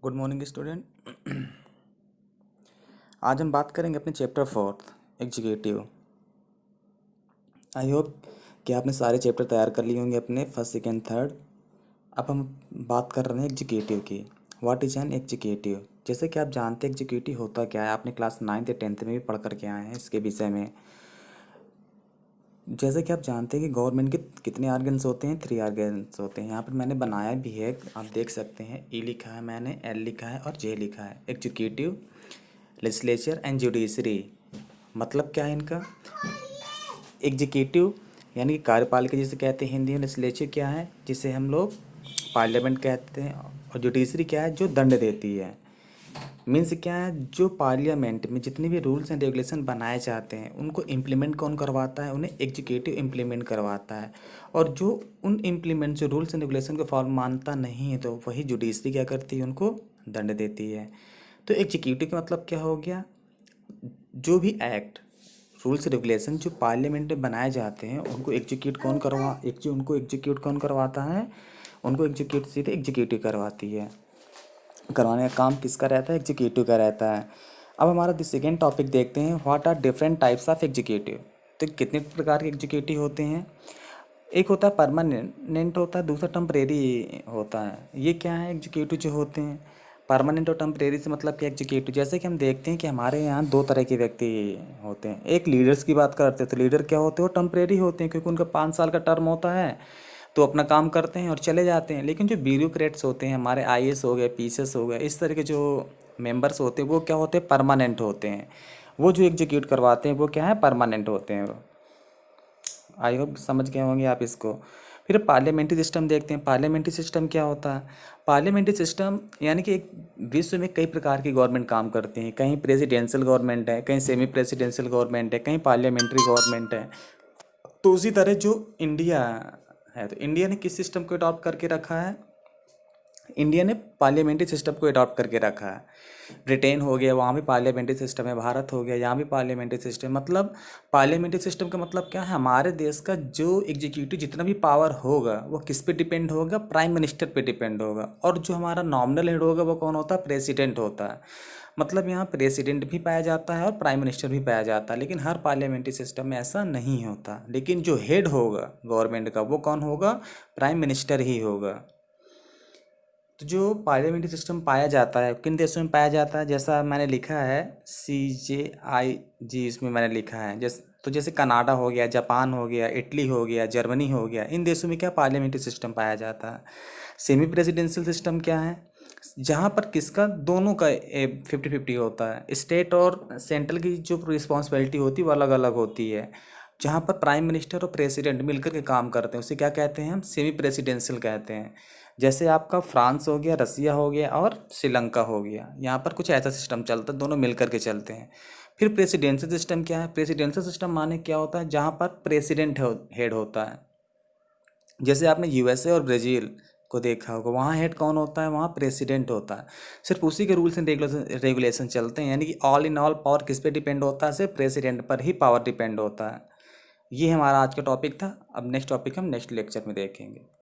Good morning student. आज हम बात करेंगे अपने चैप्टर 4 एग्जीक्यूटिव। आई होप कि आपने सारे चैप्टर तैयार कर लिए होंगे अपने फर्स्ट सेकेंड थर्ड। अब हम बात कर रहे हैं एग्जीक्यूटिव की। What is an executive? जैसे कि आप जानते हैं एग्जीक्यूटिव होता क्या है, आपने क्लास 9th या 10th में भी पढ़ करके आए हैं इसके विषय में। जैसे कि आप जानते हैं कि गवर्नमेंट के कितने ऑर्गन्स होते हैं, 3 ऑर्गन्स होते हैं। यहाँ पर मैंने बनाया भी है, आप देख सकते हैं। ई लिखा है मैंने, एल लिखा है और जे लिखा है। Executive, legislature and judiciary. मतलब क्या है इनका? एग्जीक्यूटिव यानी कि कार्यपालिका जिसे कहते हैं हिंदी में। लेजिस्लेचर क्या है, जिसे हम लोग पार्लियामेंट कहते हैं। और जुडिशरी क्या है, जो दंड देती है। मीन्स क्या है, जो पार्लियामेंट में जितने भी रूल्स एंड रेगुलेशन बनाए जाते हैं उनको इम्प्लीमेंट कौन करवाता है? उन्हें एग्जीक्यूटिव इम्प्लीमेंट करवाता है। और जो उन इम्प्लीमेंट जो रूल्स एंड रेगुलेशन को फॉलो मानता नहीं है तो वही जुडिशरी क्या करती है, उनको दंड देती है। तो एग्जीक्यूटिव का मतलब क्या हो गया? जो भी एक्ट, रूल्स रेगुलेशन जो पार्लियामेंट में बनाए जाते हैं उनको एग्जीक्यूट कौन करवाता है? उनको एग्जीक्यूट सीधे एग्जीक्यूटिव करवाती है। करवाने का काम किसका रहता है? एग्जीक्यूटिव का रहता है। अब हमारा सेकेंड टॉपिक देखते हैं, what are different types of executive. तो कितने प्रकार के एग्जीक्यूटिव होते हैं? एक होता है परमानेंट होता है, दूसरा टेम्परेरी होता है। ये क्या है एग्जीक्यूटिव जो होते हैं? परमानेंट और टेम्परेरी से मतलब क्या एग्जीक्यूटिव? जैसे कि हम देखते हैं कि हमारे यहाँ 2 तरह के व्यक्ति होते हैं। एक लीडर्स की बात करते हैं तो लीडर क्या होते हैं? वो टेम्परेरी होते हैं, क्योंकि उनका 5 साल का टर्म होता है तो अपना काम करते हैं और चले जाते हैं। लेकिन जो ब्यूरोक्रेट्स होते हैं, हमारे आईएएस हो गए, पीसीएस हो गए, इस तरह के जो मेंबर्स होते हैं वो क्या होते हैं? परमानेंट होते हैं। वो जो एग्जीक्यूट करवाते हैं वो क्या है? परमानेंट होते हैं। आई होप समझ गए होंगे आप इसको। फिर पार्लियामेंट्री सिस्टम देखते हैं। पार्लियामेंट्री सिस्टम क्या होता है? पार्लियामेंट्री सिस्टम यानी कि एक विश्व में कई प्रकार की गवर्नमेंट काम करती हैं। कहीं प्रेसिडेंशियल गवर्नमेंट है, कहीं सेमी प्रेसिडेंशियल गवर्नमेंट है, कहीं पार्लियामेंट्री गवर्नमेंट है। तो उसी तरह जो इंडिया है, तो इंडिया ने किस सिस्टम को अडॉप्ट करके रखा है? इंडिया ने पार्लियामेंट्री सिस्टम को अडॉप्ट करके रखा है। ब्रिटेन हो गया, वहाँ भी पार्लियामेंट्री सिस्टम है। भारत हो गया, यहाँ भी पार्लियामेंट्री सिस्टम। मतलब पार्लियामेंट्री सिस्टम का मतलब क्या है? हमारे देश का जो एग्जीक्यूटिव जितना भी पावर होगा वो किस पे डिपेंड होगा? प्राइम मिनिस्टर पे डिपेंड होगा। और जो हमारा नॉमिनल हेड होगा वो कौन होता है? प्रेसिडेंट होता है। मतलब यहाँ प्रेसिडेंट भी पाया जाता है और प्राइम मिनिस्टर भी पाया जाता है। लेकिन हर पार्लियामेंट्री सिस्टम में ऐसा नहीं होता। लेकिन जो हेड होगा गवर्नमेंट का वो कौन होगा? प्राइम मिनिस्टर ही होगा। तो जो पार्लियामेंट्री सिस्टम पाया जाता है किन देशों में पाया जाता है? जैसा मैंने लिखा है CJIG, इसमें मैंने लिखा है जैसे कनाडा हो गया, जापान हो गया, इटली हो गया, जर्मनी हो गया, इन देशों में क्या पार्लियामेंट्री सिस्टम पाया जाता है। सेमी प्रेसिडेंशियल सिस्टम क्या है? जहाँ पर किसका दोनों का 50-50 होता है। स्टेट और सेंट्रल की जो रिस्पॉन्सिबिलिटी होती है वो अलग अलग होती है। जहाँ पर प्राइम मिनिस्टर और प्रेसिडेंट मिलकर के काम करते हैं उसे क्या कहते हैं? हम सेमी प्रेसिडेंशियल कहते हैं। जैसे आपका फ्रांस हो गया, रसिया हो गया और श्रीलंका हो गया, यहाँ पर कुछ ऐसा सिस्टम चलता है, दोनों मिलकर के चलते हैं। फिर प्रेसिडेंशियल सिस्टम क्या है? प्रेसिडेंशियल सिस्टम माने क्या होता है? जहाँ पर प्रेसिडेंट हेड होता है। जैसे आपने यूएसए और ब्राज़ील को देखा होगा, वहाँ हेड कौन होता है? वहाँ प्रेसिडेंट होता है। सिर्फ उसी के रूल्स एंड रेगुलेशन चलते हैं। यानी कि ऑल इन ऑल पावर किस पे डिपेंड होता है? सिर्फ प्रेसिडेंट पर ही पावर डिपेंड होता है। ये हमारा आज का टॉपिक था। अब नेक्स्ट टॉपिक हम नेक्स्ट लेक्चर में देखेंगे।